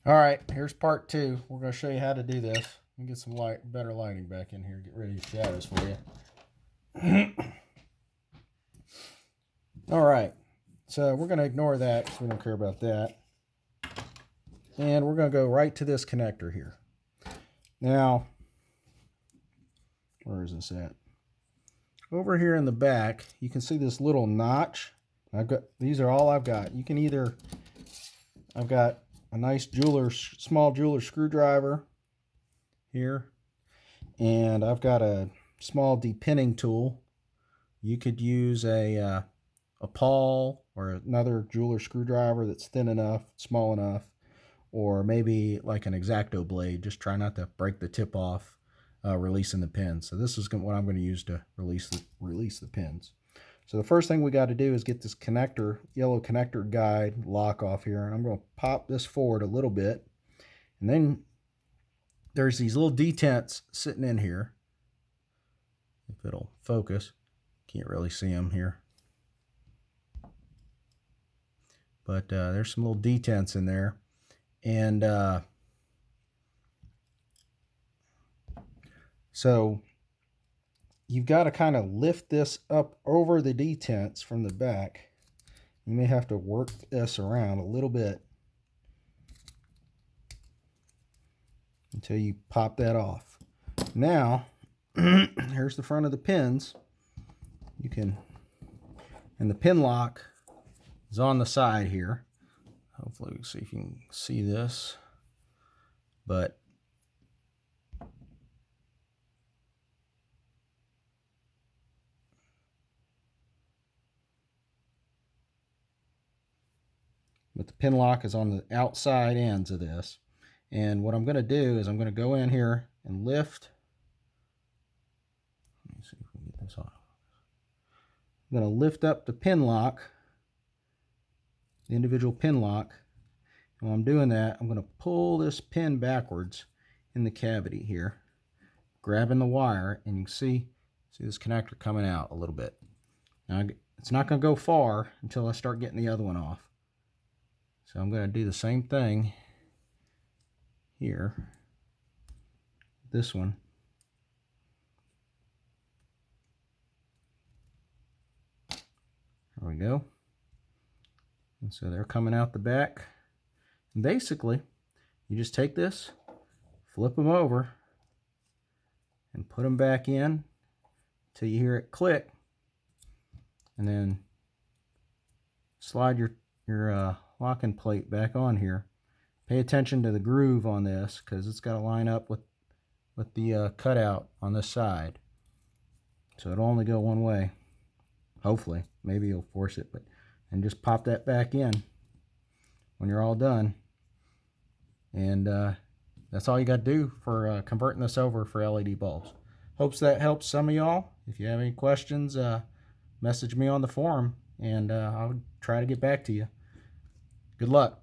All right, here's part 2. We're going to show you how to do this. Let me get some better lighting back in here. Get rid of these shadows for you. All right, so we're going to ignore that because we don't care about that. And we're going to go right to this connector here. Now, where is this at? Over here in the back, you can see this little notch. These are all I've got. You can either, I've got a nice small jeweler screwdriver here, and I've got a small depinning tool. You could use a pawl or another jeweler screwdriver that's thin enough, small enough, or maybe like an X-Acto blade. Just try not to break the tip off, releasing the pins. So this is what I'm going to use to release the pins. So the first thing we got to do is get this connector, yellow connector guide lock off here, and I'm going to pop this forward a little bit, and then there's these little detents sitting in here. If it'll focus, can't really see them here, but there's some little detents in there, and so you've got to kind of lift this up over the detents from the back. You may have to work this around a little bit until you pop that off. Now, here's the front of the pins. You can, and the pin lock is on the side here. Hopefully we can see if you can see this, but the pin lock is on the outside ends of this. And what I'm going to do is I'm going to go in here and lift. Let me see if we can get this off. I'm going to lift up the pin lock, the individual pin lock. And while I'm doing that, I'm going to pull this pin backwards in the cavity here, grabbing the wire, and you can see this connector coming out a little bit. Now, it's not going to go far until I start getting the other one off. So I'm going to do the same thing here. This one. There we go. And so they're coming out the back. And basically, you just take this, flip them over, and put them back in until you hear it click. And then slide your locking plate back on here. Pay attention to the groove on this because it's got to line up with the cutout on this side. So it'll only go one way. Hopefully. Maybe you'll force it, and just pop that back in when you're all done. And that's all you got to do for converting this over for LED bulbs. Hopes that helps some of y'all. If you have any questions, message me on the forum, and I'll try to get back to you. Good luck.